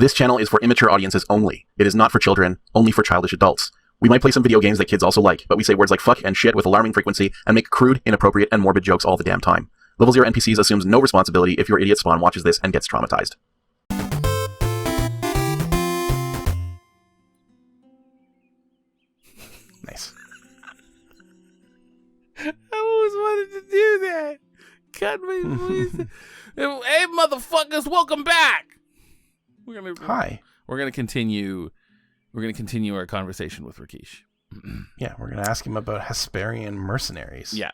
This channel is for immature audiences only. It is not for children, only for childish adults. We might play some video games that kids also like, but we say words like fuck and shit with alarming frequency and make crude, inappropriate, and morbid jokes all the damn time. Level 0 NPCs assumes no responsibility if your idiot spawn watches this and gets traumatized. Nice. I always wanted to do that. Cut my voice. Hey, motherfuckers, welcome back. Hi. We're gonna continue our conversation with Keesh. Yeah, we're gonna ask him about Hesperian mercenaries. Yeah.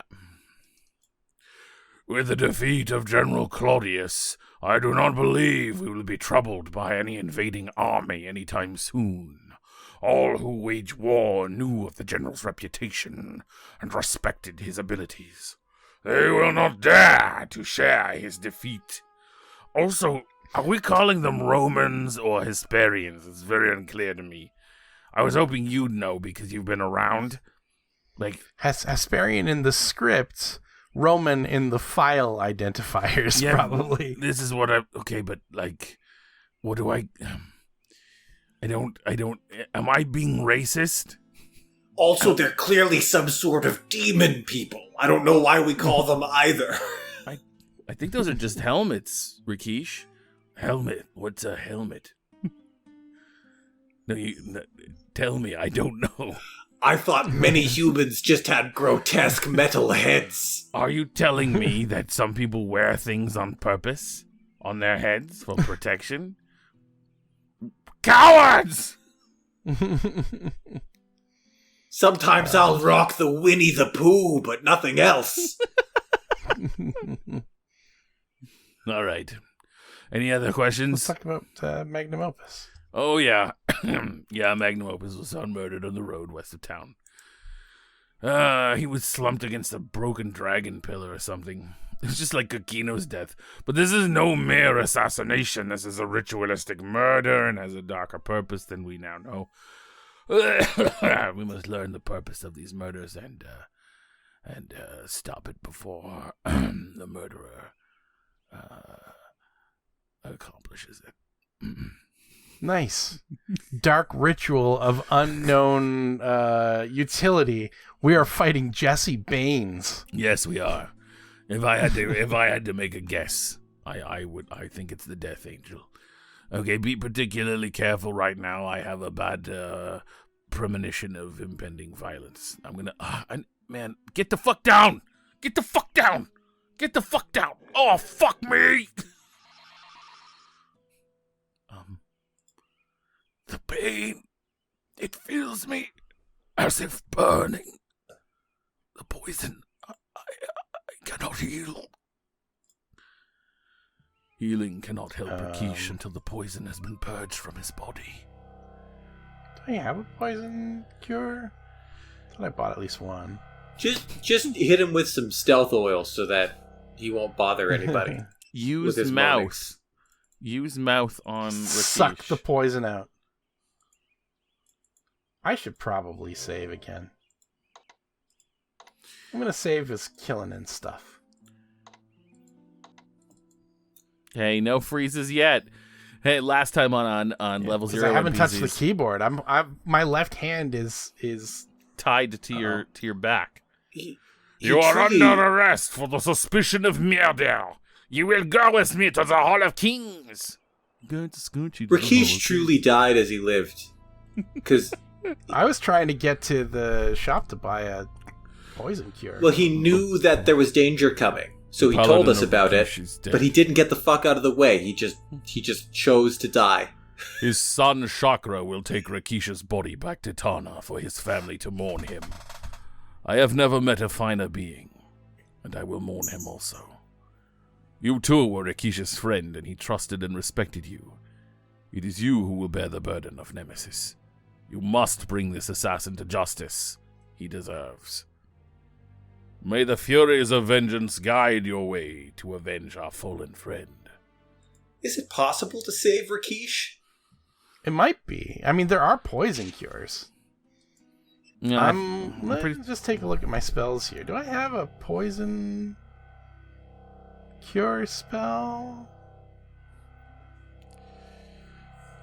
With the defeat of General Claudius, I do not believe we will be troubled by any invading army anytime soon. All who wage war knew of the general's reputation and respected his abilities. They will not dare to share his defeat. Also, are we calling them Romans or Hesperians? It's very unclear to me. I was hoping you'd know because you've been around. Like Hesperian in the script, Roman in the file identifiers, yeah, probably. This is what okay, but like, what do I don't, am I being racist? Also, they're clearly some sort of demon people. I don't know why we call them either. I think those are just helmets, Keesh. Helmet? What's a helmet? No, tell me, I don't know. I thought many humans just had grotesque metal heads. Are you telling me that some people wear things on purpose on their heads for protection? Cowards! Sometimes I'll rock the Winnie the Pooh, but nothing else. All right. Any other questions? Let's talk about Magnum Opus. Oh, yeah. Yeah, Magnum Opus was found murdered on the road west of town. He was slumped against a broken dragon pillar or something. It's just like Kakino's death. But this is no mere assassination. This is a ritualistic murder and has a darker purpose than we now know. We must learn the purpose of these murders and stop it before the murderer accomplishes it. Nice. Dark ritual of unknown utility. We are fighting Jesse Baines. Yes, we are. If I had to make a guess, I think it's the Death Angel. Okay, be particularly careful right now. I have a bad premonition of impending violence. I'm gonna man, get the fuck down! Get the fuck down! Get the fuck down! Oh, fuck me! The pain, it fills me as if burning. The poison, I cannot heal. Healing cannot help Keesh until the poison has been purged from his body. Do I have a poison cure? I thought I bought at least one. Just hit him with some stealth oil so that he won't bother anybody. Use mouth. Use mouth on Keesh. Suck the poison out. I should probably save again. I'm gonna save as killing and stuff. Hey, no freezes yet. Hey, last time on level 0, I haven't NPCs, touched the keyboard. My left hand is tied to your back. You are under arrest for the suspicion of murder. You will go with me to the Hall of Kings. Rakesh truly died as he lived. Because I was trying to get to the shop to buy a poison cure. Well, he knew that there was danger coming, so he told us about it, but he didn't get the fuck out of the way. He just chose to die. His son Chakra will take Rakesh's body back to Tarna for his family to mourn him. I have never met a finer being, and I will mourn him also. You too were Rakesh's friend, and he trusted and respected you. It is you who will bear the burden of Nemesis. You must bring this assassin to justice. He deserves. May the furies of vengeance guide your way to avenge our fallen friend. Is it possible to save Rakesh? It might be. I mean, there are poison cures. Yeah, Let's just take a look at my spells here. Do I have a poison cure spell?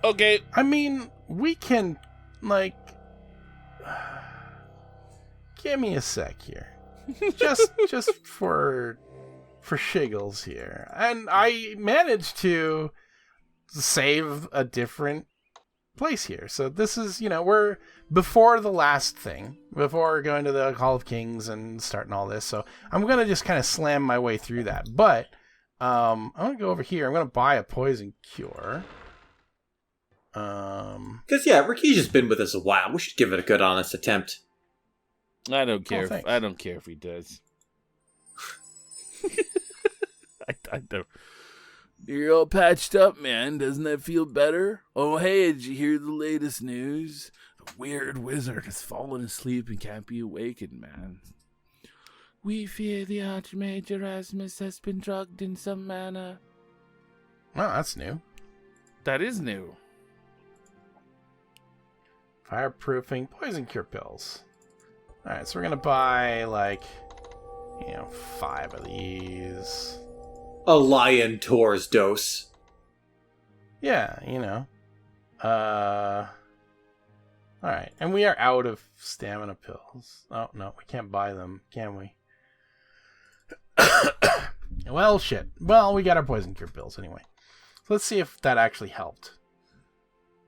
Okay. I mean, we can, like... Give me a sec here. just for shiggles here. And I managed to save a different place here. So this is, we're before the last thing, before going to the Hall of Kings and starting all this. So I'm going to just kind of slam my way through that. But I'm going to go over here. I'm going to buy a poison cure. Because, Rikish has been with us a while. We should give it a good, honest attempt. I don't care. Thanks. I don't care if he does. I don't. You're all patched up, man. Doesn't that feel better? Oh, hey, did you hear the latest news? The weird wizard has fallen asleep and can't be awakened, man. We fear the Archmage Erasmus has been drugged in some manner. Oh, that's new. That is new. Fireproofing poison cure pills. Alright, so we're gonna buy, 5 of these. A lion Tor's dose. Yeah, Alright, and we are out of stamina pills. Oh, no, we can't buy them, can we? Well, shit. Well, we got our poison cure pills anyway. So let's see if that actually helped.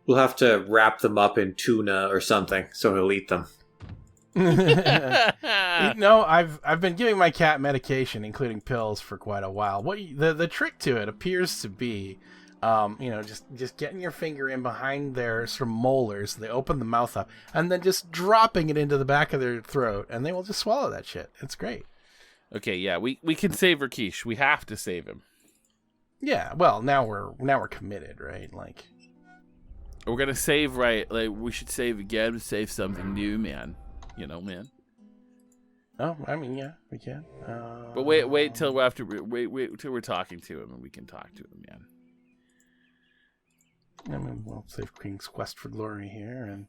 We'll have to wrap them up in tuna or something, so he'll eat them. I've been giving my cat medication, including pills, for quite a while. The trick to it appears to be, just getting your finger in behind their sort of molars. They open the mouth up, and then just dropping it into the back of their throat, and they will just swallow that shit. It's great. Okay, yeah, we can save Rikish. We have to save him. Yeah, well, now we're committed, right? We're gonna save, right? We should save again. Save something new, man. Man. Oh, I mean, yeah, we can. But wait till we're till we're talking to him, and we can talk to him, man. I mean, we'll save King's Quest for Glory here, and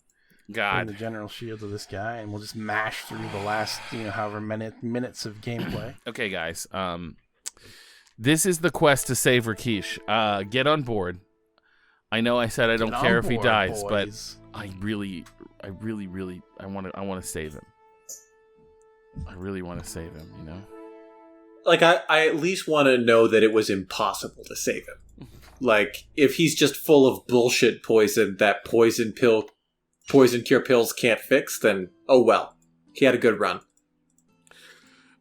God, the general shield of this guy, and we'll just mash through the last, however many minutes of gameplay. Okay, guys. This is the quest to save Rikish. Get on board. I know I said I don't care if he dies, boys. but I really want to save him. I really want to save him, I at least want to know that it was impossible to save him. If he's just full of bullshit poison that poison cure pills can't fix, then oh well. He had a good run.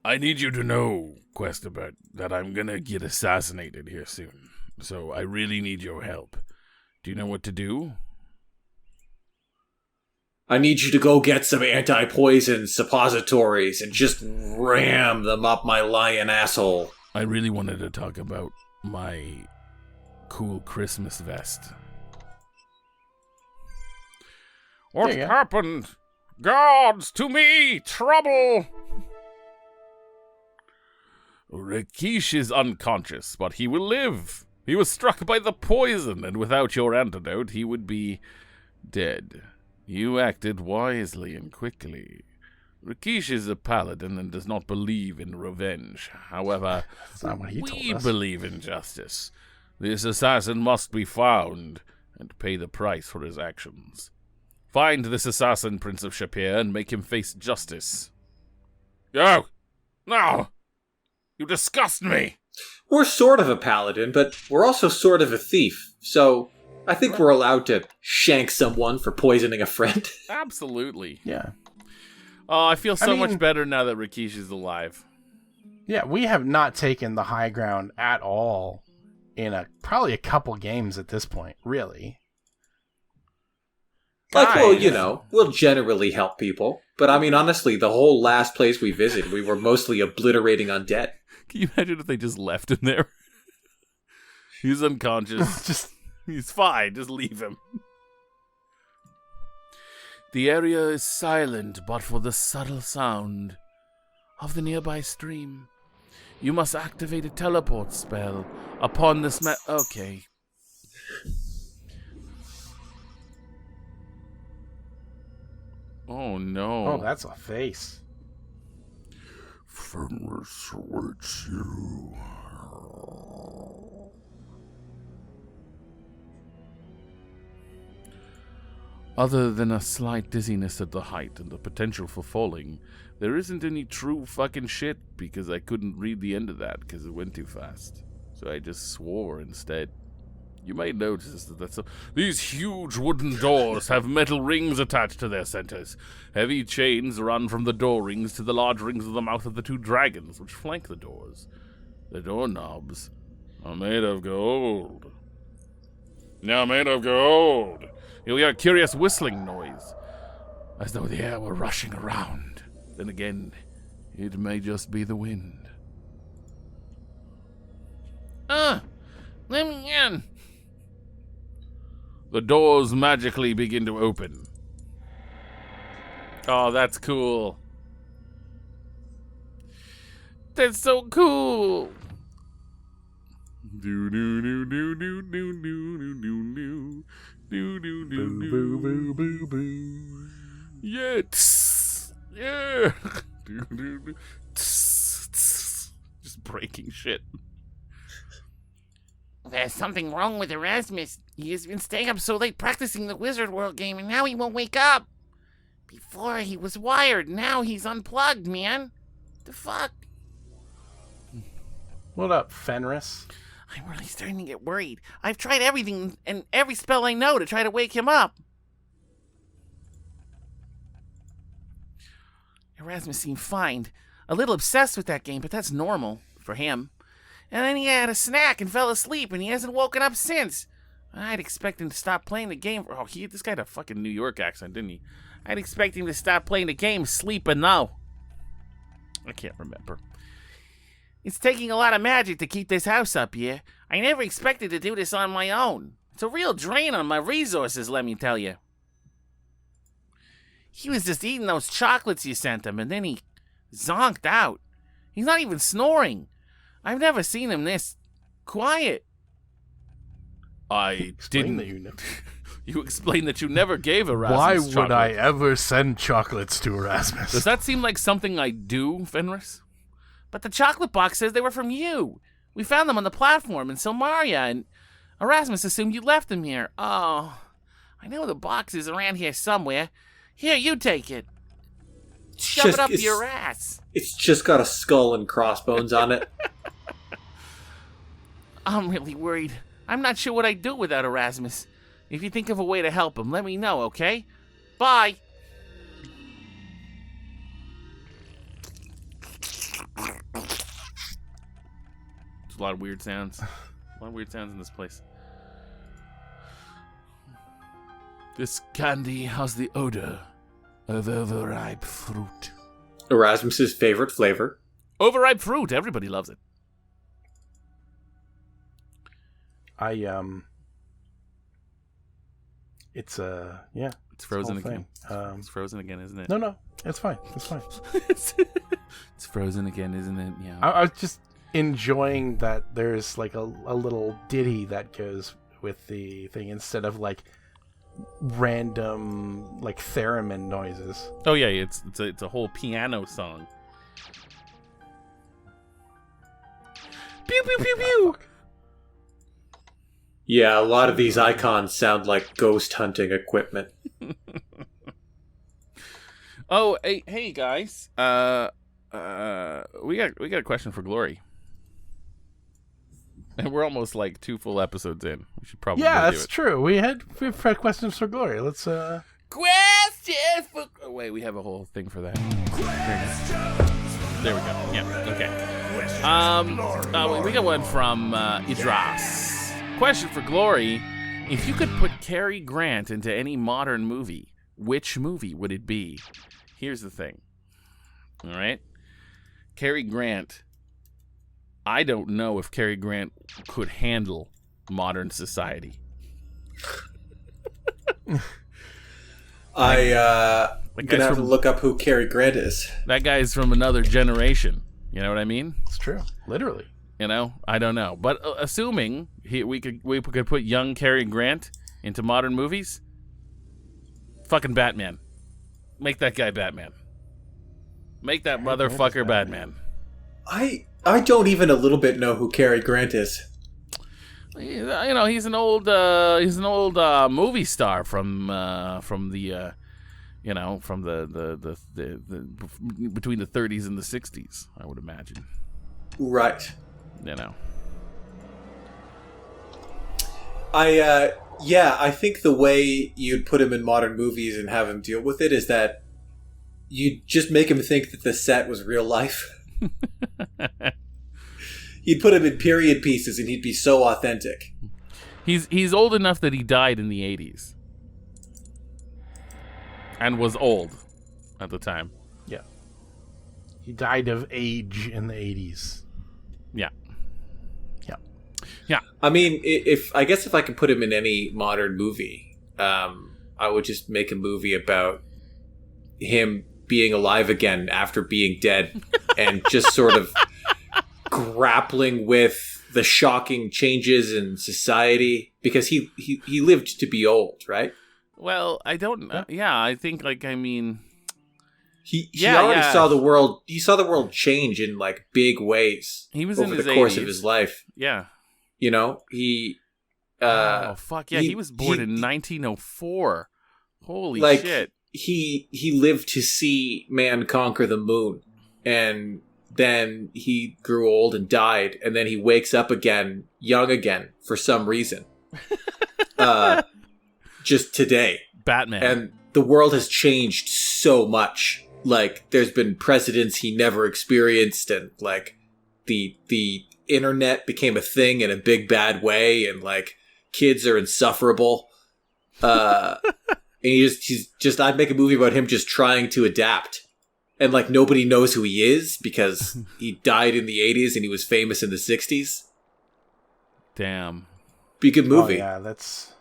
I need you to know, Questabat, that I'm gonna get assassinated here soon. So I really need your help. Do you know what to do? I need you to go get some anti-poison suppositories and just ram them up my lion asshole. I really wanted to talk about my cool Christmas vest. What happened? Gods, to me, trouble! Rikish is unconscious, but he will live. He was struck by the poison, and without your antidote, he would be dead. You acted wisely and quickly. Rikish is a paladin and does not believe in revenge. However, we believe in justice. This assassin must be found and pay the price for his actions. Find this assassin, Prince of Shapier, and make him face justice. Go! No! You disgust me! We're sort of a paladin, but we're also sort of a thief, so I think we're allowed to shank someone for poisoning a friend. Absolutely. Yeah. Oh, I feel much better now that Rikish is alive. Yeah, we have not taken the high ground at all in probably a couple games at this point, really. We'll generally help people. But I mean, honestly, the whole last place we visited, we were mostly obliterating undead. Can you imagine if they just left him there? He's unconscious. He's fine. Just leave him. The area is silent, but for the subtle sound of the nearby stream. You must activate a teleport spell upon this Okay. Oh, no. Oh, that's a face. Fenris awaits you. Other than a slight dizziness at the height and the potential for falling, there isn't any true fucking shit because I couldn't read the end of that because it went too fast. So I just swore instead. You may notice that these huge wooden doors have metal rings attached to their centers. Heavy chains run from the door rings to the large rings of the mouth of the 2 dragons, which flank the doors. The doorknobs are made of gold. You'll hear a curious whistling noise, as though the air were rushing around. Then again, it may just be the wind. Let me in. The doors magically begin to open. Oh, that's cool. That's so cool. Do do do do do do do do do do do do boo boo boo. Yeah, yeah. Just breaking shit. There's something wrong with Erasmus. He has been staying up so late practicing the Wizard World game, and now he won't wake up. Before he was wired, now he's unplugged, man. The fuck? What up, Fenris? I'm really starting to get worried. I've tried everything and every spell I know to try to wake him up. Erasmus seemed fine. A little obsessed with that game, but that's normal for him. And then he had a snack and fell asleep, and he hasn't woken up since. I'd expect him to stop playing the game. Oh, this guy had a fucking New York accent, didn't he? I'd expect him to stop playing the game sleeping now. I can't remember. It's taking a lot of magic to keep this house up here. I never expected to do this on my own. It's a real drain on my resources, let me tell you. He was just eating those chocolates you sent him, and then he zonked out. He's not even snoring. I've never seen him this quiet. I didn't. You explained that you never gave Erasmus Why chocolate. would I ever send chocolates to Erasmus? Does that seem like something I do, Fenris? But the chocolate box says they were from you. We found them on the platform in Silmaria, and Erasmus assumed you left them here. Oh, I know the box is around here somewhere. Here, you take it. Shove it up your ass. It's just got a skull and crossbones on it. I'm really worried. I'm not sure what I'd do without Erasmus. If you think of a way to help him, let me know, okay? Bye. There's a lot of weird sounds. A lot of weird sounds in this place. This candy has the odor of overripe fruit. Erasmus's favorite flavor. Overripe fruit. Everybody loves it. It's It's frozen again. thing. It's frozen again, isn't it? No, it's fine. It's fine. It's frozen again, isn't it? Yeah. I was just enjoying that there's like a little ditty that goes with the thing instead of like random like theremin noises. Oh yeah, it's a whole piano song. Pew pew pew pew. Yeah, a lot of these icons sound like ghost hunting equipment. Oh, hey guys. We got a question for Glory. And we're almost like 2 full episodes in. We should probably do that's it. true. We've had questions for Glory. Let's Questions for... Oh, wait, we have a whole thing for that. There we go. Yeah, okay. We got one from Idras. Question for Glory. If you could put Cary Grant into any modern movie, which movie would it be? Here's the thing. All right? Cary Grant... I don't know if Cary Grant could handle modern society. I'm gonna have to look up who Cary Grant is. That guy's from another generation. You know what I mean? It's true. Literally. You know, I don't know, but assuming we could put young Cary Grant into modern movies, fucking Batman, make that guy Batman, make that motherfucker Batman. I don't even a little bit know who Cary Grant is. He's an old movie star from the between the 30s and the 60s, I would imagine. Right. I think the way you'd put him in modern movies and have him deal with it is that you'd just make him think that the set was real life. You'd put him in period pieces and he'd be so authentic. He's old enough that he died in the 80s. And was old at the time. Yeah. He died of age in the 80s. Yeah. I mean, if I could put him in any modern movie, I would just make a movie about him being alive again after being dead and just sort of grappling with the shocking changes in society because he lived to be old, right? Well, I don't know. Yeah, I think he already saw the world. He saw the world change in like big ways. He was over in his the course 80s. of his life. Yeah. You know, he. Oh fuck yeah! He was born in 1904. Holy shit! He lived to see man conquer the moon, and then he grew old and died, and then he wakes up again, young again, for some reason. Just today, Batman, and the world has changed so much. Like, there's been presidents he never experienced, and like the internet became a thing in a big bad way, and like kids are insufferable. And he's just I'd make a movie about him just trying to adapt, and like nobody knows who he is because he died in the 80s and he was famous in the 60s. Damn, be a good movie. Oh, yeah, that's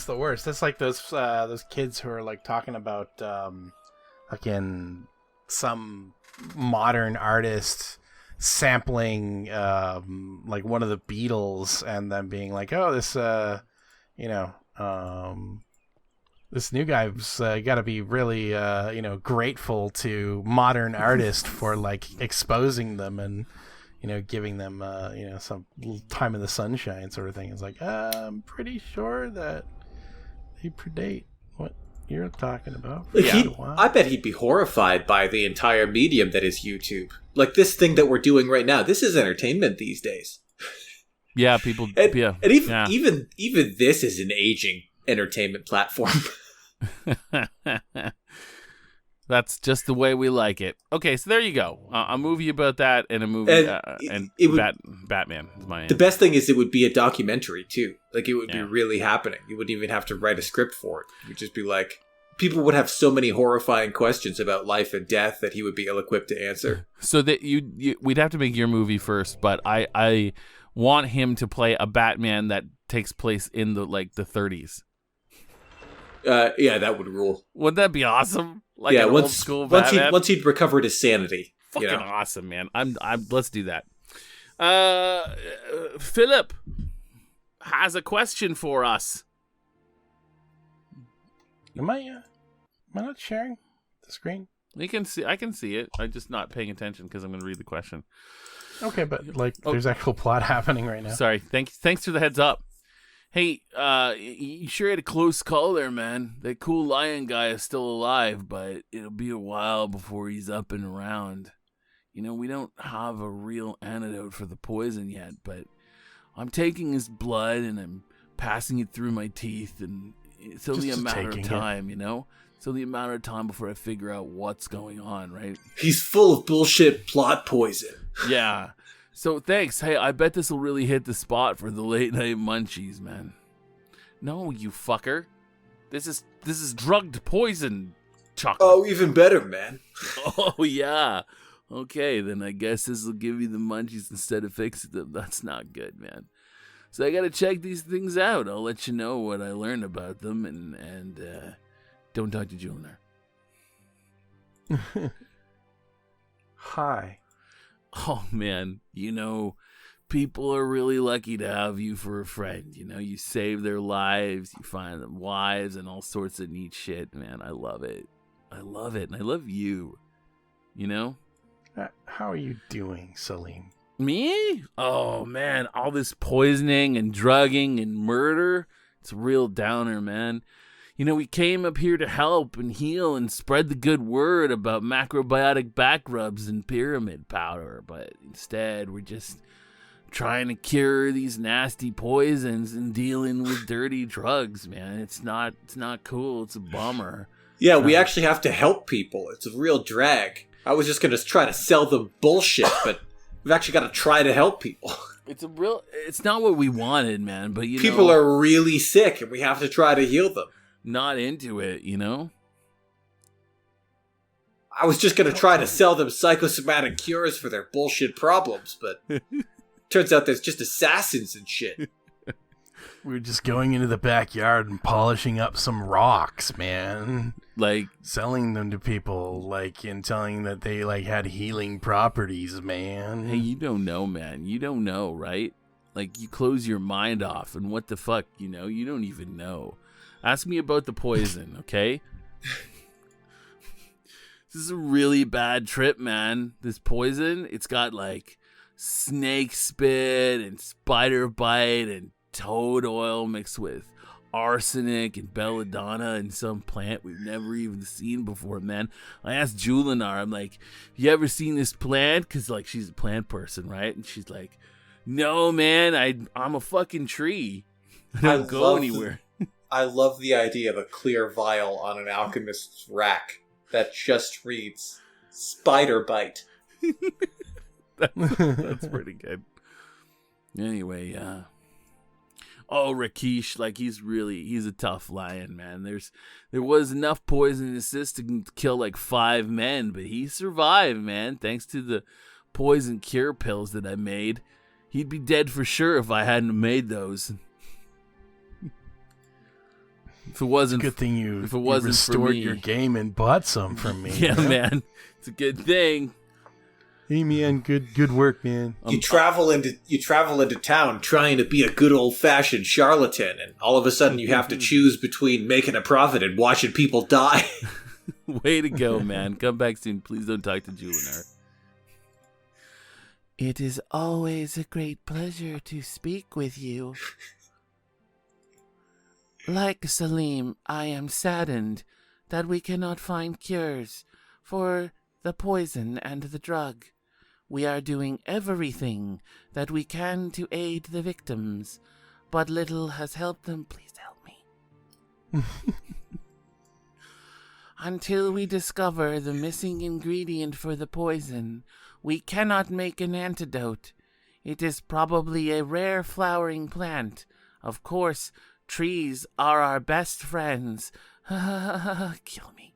the worst. That's like those kids who are like talking about again some modern artist sampling like one of the Beatles and then being like, oh, this this new guy's got to be really grateful to modern artists for like exposing them and giving them some time in the sunshine sort of thing. It's like, I'm pretty sure that they predate what you're talking about. I bet he'd be horrified by the entire medium that is YouTube. Like this thing that we're doing right now, this is entertainment these days. Yeah, people. And yeah, even this is an aging entertainment platform. That's just the way we like it. Okay, so there you go. A movie about that and a movie Batman is my The best thing is it would be a documentary too. Like it would be really happening. You wouldn't even have to write a script for it. It would just be like people would have so many horrifying questions about life and death that he would be ill-equipped to answer. So that we'd have to make your movie first, but I want him to play a Batman that takes place in the 30s. Yeah, that would rule. Wouldn't that be awesome? Like an old school Batman? Once he'd recovered his sanity. Fucking awesome, man. I'm let's do that. Philip has a question for us. Am I not sharing the screen? I can see it. I'm just not paying attention because I'm going to read the question. Okay, but there's actual plot happening right now. Sorry. Thanks for the heads up. Hey, you sure had a close call there, man. That cool lion guy is still alive, but it'll be a while before he's up and around. We don't have a real antidote for the poison yet, but I'm taking his blood and I'm passing it through my teeth, and it's only a matter of time, It's only a matter of time before I figure out what's going on, right? He's full of bullshit plot poison. Yeah. So thanks. Hey, I bet this will really hit the spot for the late night munchies, man. No, you fucker. This is drugged poison chocolate. Oh, even better, man. Oh yeah. Okay, then I guess this will give you the munchies instead of fixing them. That's not good, man. So I gotta check these things out. I'll let you know what I learn about them, and don't talk to Junior. Hi. Oh man, people are really lucky to have you for a friend. You save their lives, you find them wives and all sorts of neat shit, man. I love it. And I love you. How are you doing, Salim? Me? Oh, man. All this poisoning and drugging and murder. It's a real downer, man. You know, we came up here to help and heal and spread the good word about macrobiotic back rubs and pyramid powder. But instead, we're just trying to cure these nasty poisons and dealing with dirty drugs, man. It's not cool. It's a bummer. Yeah, we actually have to help people. It's a real drag. I was just going to try to sell them bullshit, but we've actually got to try to help people. It's not what we wanted, man, but people are really sick and we have to try to heal them. Not into it, you know? I was just going to try to sell them psychosomatic cures for their bullshit problems, but turns out there's just assassins and shit. We were just going into the backyard and polishing up some rocks, man. Like selling them to people, like, and telling that they like had healing properties, man. Hey, you don't know, man. You don't know, right? Like, you close your mind off, and what the fuck, you know? You don't even know. Ask me about the poison, okay? This is a really bad trip, man. This poison, it's got like snake spit and spider bite and toad oil mixed with arsenic and belladonna and some plant we've never even seen before, man. I asked Julinar, I'm like, you ever seen this plant? Because, like, she's a plant person, right? And she's like, no, man, I'm a fucking tree. I don't go anywhere. I love the idea of a clear vial on an alchemist's rack that just reads spider bite. That's pretty good. Anyway, oh, Rakeesh, like, he's a tough lion, man. There was enough poison in his system to kill like 5 men, but he survived, man, thanks to the poison cure pills that I made. He'd be dead for sure if I hadn't made those. If it wasn't, good thing you restored for me, your game and bought some from me. Yeah, man, it's a good thing. Hey, man, good work, man. You travel into town trying to be a good old-fashioned charlatan, and all of a sudden you have to choose between making a profit and watching people die. Way to go, man. Come back soon. Please don't talk to Julinar. It is always a great pleasure to speak with you. Like Salim, I am saddened that we cannot find cures for the poison and the drug. We are doing everything that we can to aid the victims, but little has helped them. Please help me. Until we discover the missing ingredient for the poison, we cannot make an antidote. It is probably a rare flowering plant. Of course, trees are our best friends. Kill me.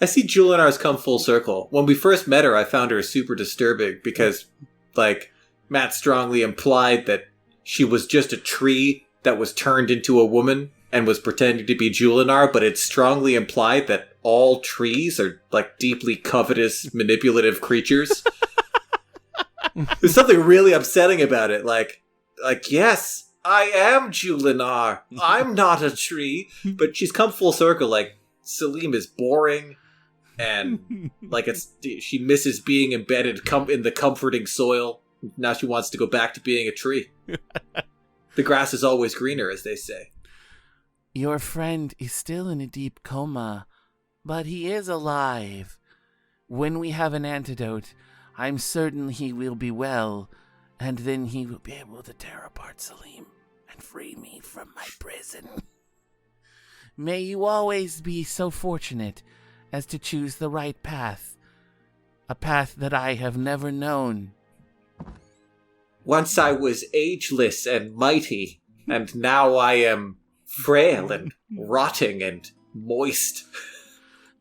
I see Julinar's come full circle. When we first met her, I found her super disturbing because, like, Matt strongly implied that she was just a tree that was turned into a woman and was pretending to be Julinar, but it strongly implied that all trees are, like, deeply covetous, manipulative creatures. There's something really upsetting about it. Like, yes, I am Julinar. I'm not a tree. But she's come full circle. Like, Salim is boring. And, like, she misses being embedded in the comforting soil. Now she wants to go back to being a tree. The grass is always greener, as they say. Your friend is still in a deep coma, but he is alive. When we have an antidote, I'm certain he will be well, and then he will be able to tear apart Salim and free me from my prison. May you always be so fortunate as to choose the right path, a path that I have never known. Once I was ageless and mighty, and now I am frail and rotting and moist.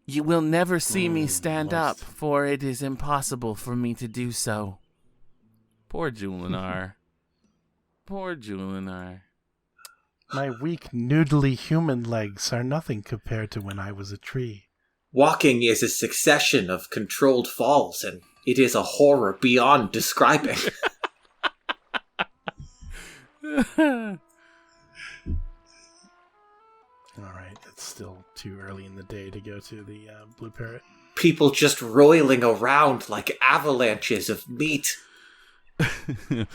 You will never see me stand up, for it is impossible for me to do so. Poor Julinar. Poor Julinar. My weak, noodly human legs are nothing compared to when I was a tree. Walking is a succession of controlled falls, and it is a horror beyond describing. Alright, it's still too early in the day to go to the Blue Parrot. people just roiling around like avalanches of meat.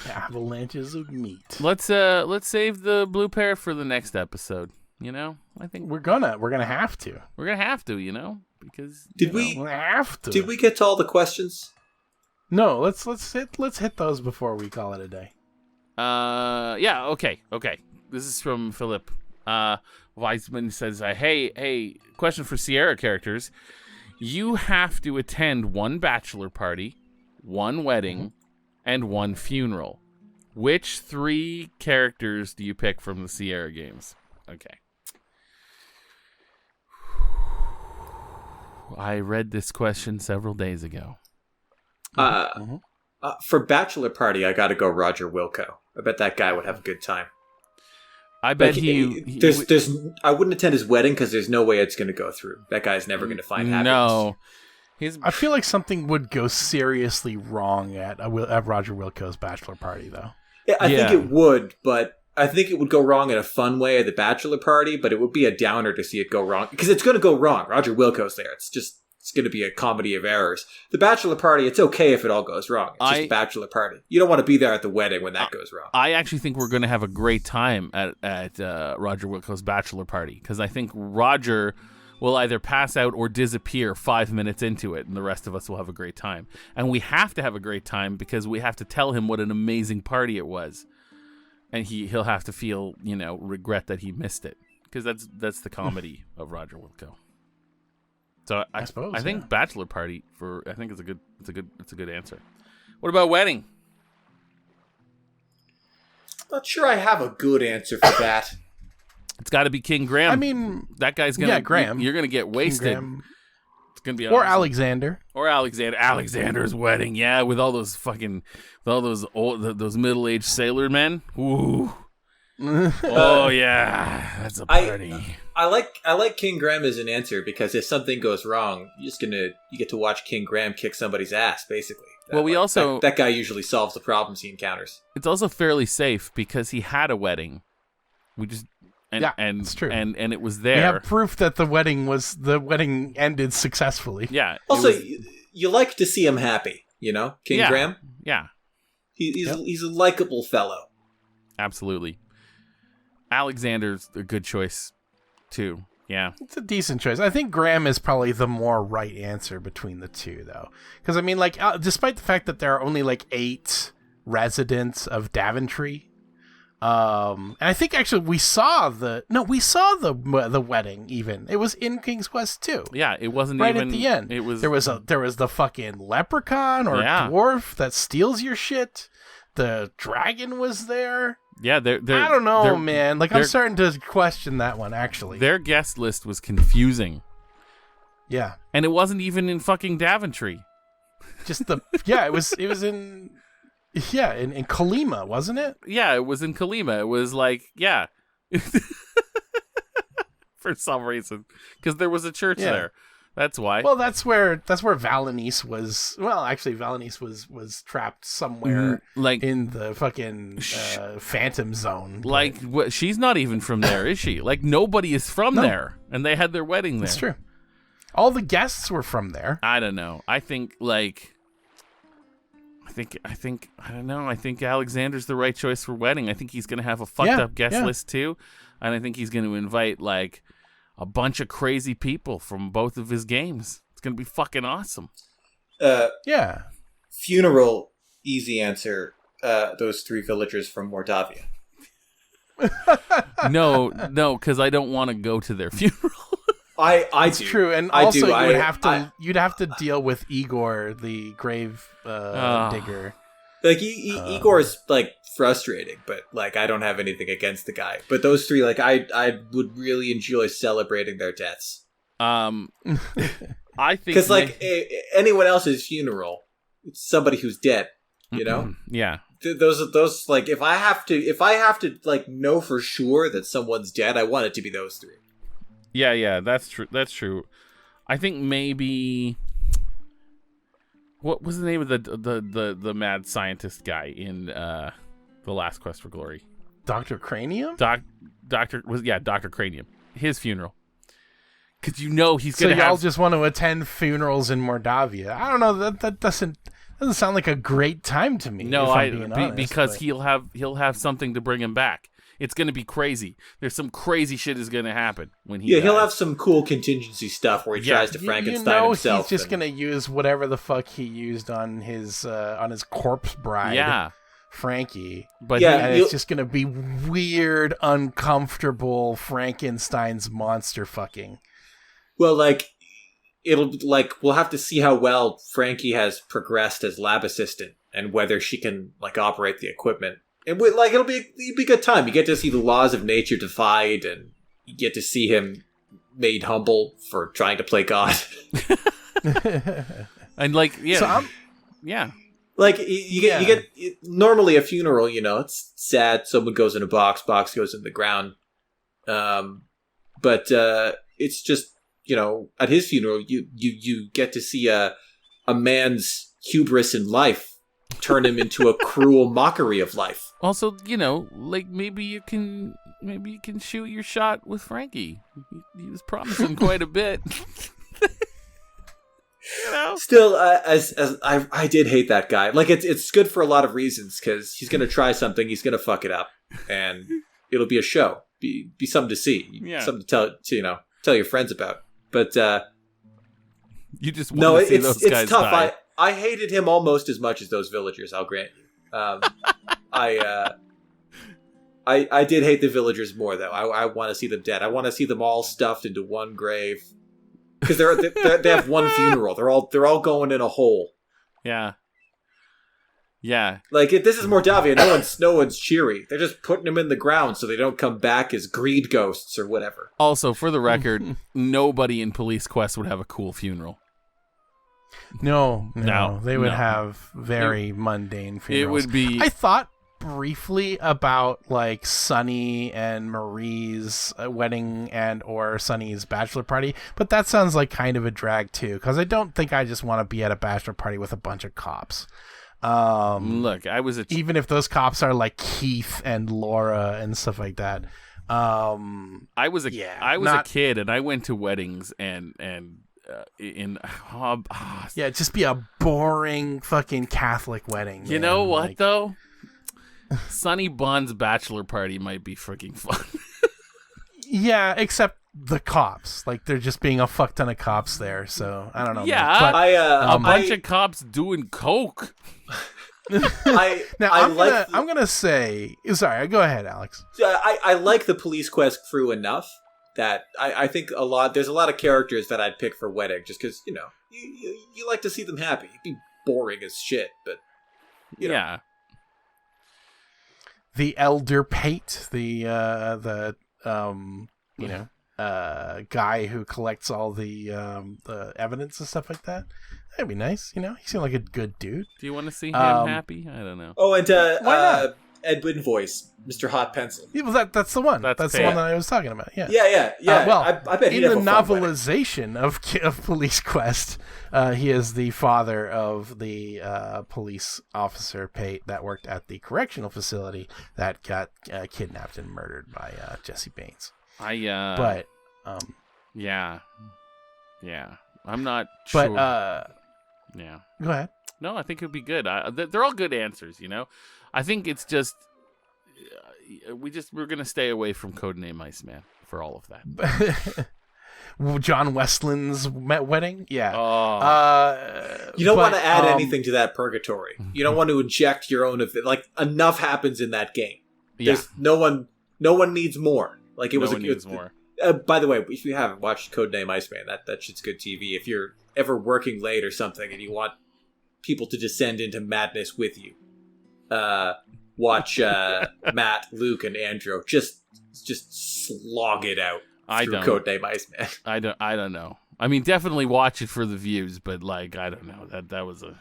Avalanches of meat. Let's save the blue pair for the next episode. You know, I think We're gonna have to. we're gonna have to. You know, because Did We're gonna have to. we get to all the questions? No, let's hit those before we call it a day. Yeah, okay. This is from Philip. Weisman says, hey, question for Sierra characters. You have to attend one bachelor party, one wedding, and one funeral. Which 3 characters do you pick from the Sierra games? Okay. I read this question several days ago. For bachelor party, I got to go Roger Wilco. I bet that guy would have a good time. I bet I wouldn't attend his wedding because there's no way it's going to go through. That guy's never going to find happiness. No. I feel like something would go seriously wrong at Roger Wilco's bachelor party, though. Yeah, I think it would, but I think it would go wrong in a fun way at the bachelor party, but it would be a downer to see it go wrong. Because it's going to go wrong. Roger Wilco's there. It's going to be a comedy of errors. The bachelor party, it's okay if it all goes wrong. It's just a bachelor party. You don't want to be there at the wedding when that goes wrong. I actually think we're going to have a great time at Roger Wilco's bachelor party, because I think Roger will either pass out or disappear 5 minutes into it, and the rest of us will have a great time. And we have to have a great time because we have to tell him what an amazing party it was. And he'll have to feel, regret that he missed it, because that's the comedy of Roger Wilco. So I suppose I think bachelor party it's a good answer. What about wedding? Not sure I have a good answer for that. It's got to be King Graham. I mean, that guy's gonna. Graham. You're gonna get wasted. It's gonna be or Alexander. Alexander's wedding. Yeah, with all those those middle-aged sailor men. Ooh. Oh yeah, that's a party. I like King Graham as an answer because if something goes wrong, you get to watch King Graham kick somebody's ass, basically. That guy usually solves the problems he encounters. It's also fairly safe because he had a wedding. It's true. And it was there. We have proof that the wedding ended successfully. Yeah. Also, you like to see him happy, King Graham. Yeah. He's a likable fellow. Absolutely. Alexander's a good choice, too. Yeah. It's a decent choice. I think Graham is probably the more right answer between the two, though. Because, despite the fact that there are only, 8 residents of Daventry, and I think, actually, we saw the wedding, even. It was in King's Quest 2. Yeah, it wasn't right even... at the end. It was... There was the fucking leprechaun or dwarf that steals your shit. The dragon was there. Yeah, I don't know, man. I'm starting to question that one, actually. Their guest list was confusing. Yeah. And it wasn't even in fucking Daventry. Just it was in Kalima, wasn't it? Yeah, it was in Kalima. It was for some reason. Because there was a church there. That's why. Well, that's where Valenice was. Well, actually, Valenice was trapped somewhere in the fucking Phantom Zone. She's not even from there, is she? Nobody is from there, and they had their wedding there. That's true. All the guests were from there. I don't know. I think I don't know. I think Alexander's the right choice for wedding. I think he's gonna have a fucked up guest list too, and I think he's gonna invite a bunch of crazy people from both of his games. It's going to be fucking awesome. Funeral, easy answer. Those 3 villagers from Mordavia. No, because I don't want to go to their funeral. It's true, and also you'd have to deal with Igor, the grave digger. Igor's frustrating, but I don't have anything against the guy. But those 3, I would really enjoy celebrating their deaths. I think because anyone else's funeral, it's somebody who's dead. Yeah. Those if I have to know for sure that someone's dead, I want it to be those 3. Yeah, that's true. That's true. I think maybe. What was the name of the mad scientist guy in The Last Quest for Glory? Dr. Cranium? Dr. Cranium. His funeral. because you know he's So going to y'all have. just want to attend funerals in Mordavia? I don't know. That doesn't sound like a great time to me. No, if I'm being honest, because but- he'll have something to bring him back. It's going to be crazy. There's some crazy shit is going to happen when he. Yeah, he'll dies. have some cool contingency stuff where he tries to Frankenstein himself. He's just gonna use whatever the fuck he used on his corpse bride. Yeah, Frankie. but Yeah, And it's just gonna be weird, uncomfortable Frankenstein's monster fucking. Well, we'll have to see how well Frankie has progressed as lab assistant and whether she can operate the equipment. And it'll be a good time. You get to see the laws of nature defied, and you get to see him made humble for trying to play God. and yeah. You get normally a funeral. It's sad. Someone goes in a box goes in the ground. But it's just at his funeral, you get to see a man's hubris in life turn him into a cruel mockery of life. Also, maybe you can shoot your shot with Frankie. He was promising quite a bit. Still, as I did hate that guy. It's good for a lot of reasons, because he's gonna try something, he's gonna fuck it up, and it'll be a show, be something to see, something to tell your friends about. But you just want to see those guys it's tough. die. I hated him almost as much as those villagers. I'll grant you. I did hate the villagers more, though. I want to see them dead. I want to see them all stuffed into one grave, because they have one funeral. They're all going in a hole. Yeah. Yeah. If this is Mordavia, no one's cheery. They're just putting them in the ground so they don't come back as greed ghosts or whatever. Also, for the record, nobody in Police Quest would have a cool funeral. No, they would no. have very mundane funerals. It would be. I thought briefly about Sunny and Marie's wedding and or Sunny's bachelor party, but that sounds like kind of a drag too, because I don't think I just want to be at a bachelor party with a bunch of cops. Look, I was even if those cops are like Keith and Laura and stuff like that. I was a kid, and I went to weddings and just be a boring fucking Catholic wedding. You know what though? Sonny Bond's bachelor party might be freaking fun. Yeah, except the cops. They're just being a fuck ton of cops there, so I don't know. Yeah, but, a bunch of cops doing coke. I'm gonna say, sorry, go ahead, Alex. I like the Police Quest crew enough that I think there's a lot of characters that I'd pick for wedding, just because you like to see them happy. It'd be boring as shit, but yeah. The Elder Pate, the guy who collects all the evidence and stuff like that. That'd be nice. He seemed like a good dude. Do you want to see him happy? I don't know. Oh, and why not? Edwin voice, Mr. Hot Pencil. Yeah, well, that's the one. That's the one that I was talking about. Yeah. I bet he'd in have the a fun wedding. novelization of Police Quest, he is the father of the police officer Pate that worked at the correctional facility that got kidnapped and murdered by Jesse Baines. Yeah. I'm not sure. But yeah. Go ahead. No, I think it'd be good. They're all good answers, I think it's just we're gonna stay away from Codename Iceman for all of that. John Westland's wedding, yeah. You don't want to add anything to that purgatory. You don't want to inject your own. Enough happens in that game. There's no one needs more. Needs more. By the way, if you haven't watched Codename Iceman, that shit's good TV. If you're ever working late or something and you want people to descend into madness with you, watch Matt, Luke, and Andrew just slog it out through Codename Iceman. I don't know. I mean, definitely watch it for the views, but I don't know. That was a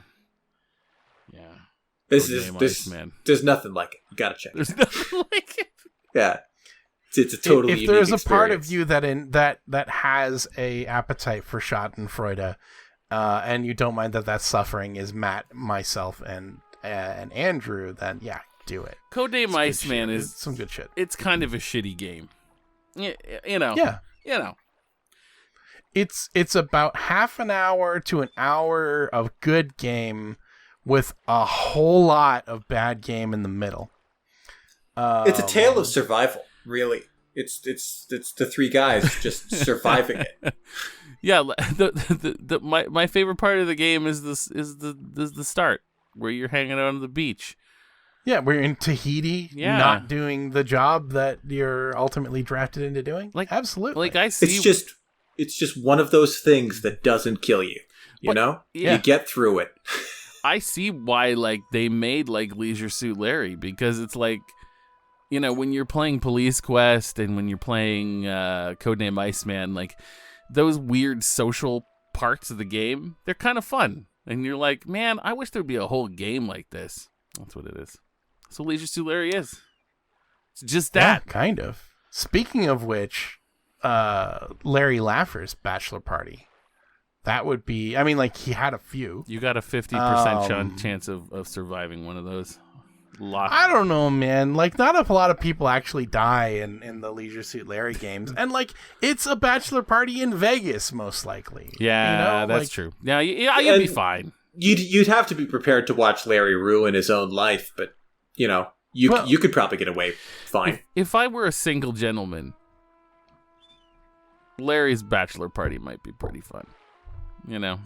There's nothing like it. You gotta check. There's nothing like it. Yeah. It's a totally if there's unique a part of experience. you that has a appetite for Schadenfreude, and you don't mind that suffering is Matt, myself, and Andrew, then do it. Codename Iceman is some good shit. It's kind of a shitty game. Yeah. it's about half an hour to an hour of good game with a whole lot of bad game in the middle. It's a tale of survival, really. It's the three guys just surviving it. Yeah, my favorite part of the game is the start where you're hanging out on the beach. Yeah, we're in Tahiti, Yeah. not doing the job that you're ultimately drafted into doing. Like, absolutely. Like I see, It's just one of those things that doesn't kill you. You know, yeah. you get through it. I see why like they made like Leisure Suit Larry, because it's like, you know, when you're playing Police Quest and when you're playing Codename Iceman, like those weird social parts of the game, they're kind of fun. And you're like, man, I wish there'd be a whole game like this. That's what it is. That's what Leisure Suit Larry is. It's just that. Yeah, kind of. Speaking of which, Larry Laffer's bachelor party. That would be, I mean, like, he had a few. You got a 50% chance of surviving one of those. I don't know, man. Like, not a lot of people actually die in the Leisure Suit Larry games. And, like, it's a bachelor party in Vegas, most likely. Yeah, you know? that's true. Yeah, you'd be fine. You'd have to be prepared to watch Larry ruin his own life, but, you know, you could probably get away fine. If I were a single gentleman, Larry's bachelor party might be pretty fun. You know?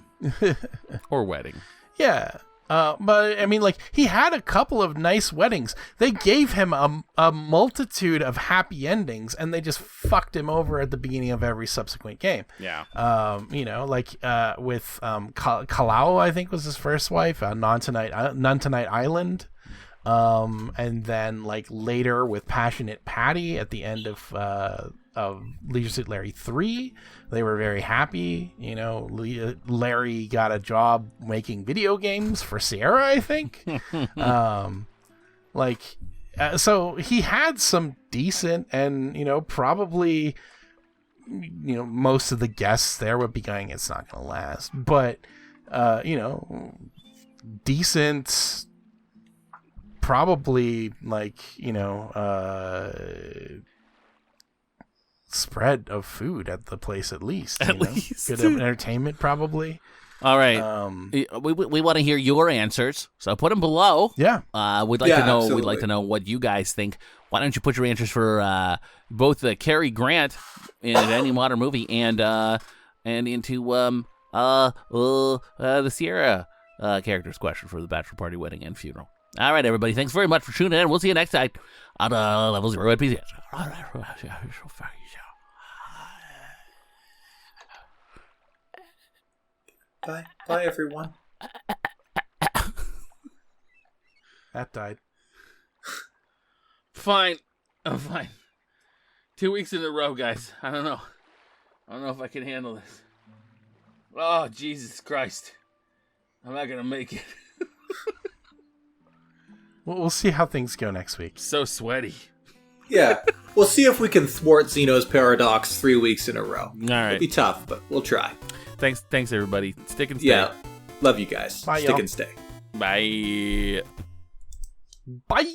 Or wedding. Yeah. But, I mean, like, he had a couple of nice weddings. They gave him a multitude of happy endings, and they just fucked him over at the beginning of every subsequent game. Yeah. You know, like, with Kalau, I think was his first wife, None Tonight Island. And then, like, later with Passionate Patty at the end of Leisure Suit Larry 3, they were very happy. You know, Larry got a job making video games for Sierra, I think. So he had some decent, and, you know, probably, you know, most of the guests there would be going, it's not going to last. But, you know, decent, probably, like, you know, spread of food at the place at least. At least. Good entertainment, probably. All right. We want to hear your answers, so put them below. Yeah. We'd like to know. Absolutely. We'd like to know what you guys think. Why don't you put your answers for both the Cary Grant in any modern movie and into the Sierra character's question for the bachelor party, wedding, and funeral. All right, everybody. Thanks very much for tuning in. We'll see you next time on Level 0 NPCs. Bye, everyone. That died. Fine. I'm fine. 2 weeks in a row, guys. I don't know if I can handle this. Oh, Jesus Christ. I'm not going to make it. Well, we'll see how things go next week. So sweaty. Yeah, we'll see if we can thwart Zeno's paradox 3 weeks in a row. All right. It'll be tough, but we'll try. Thanks, everybody. Stick and stay. Yeah, love you guys. Bye, Stick y'all. and stay. Bye. Bye.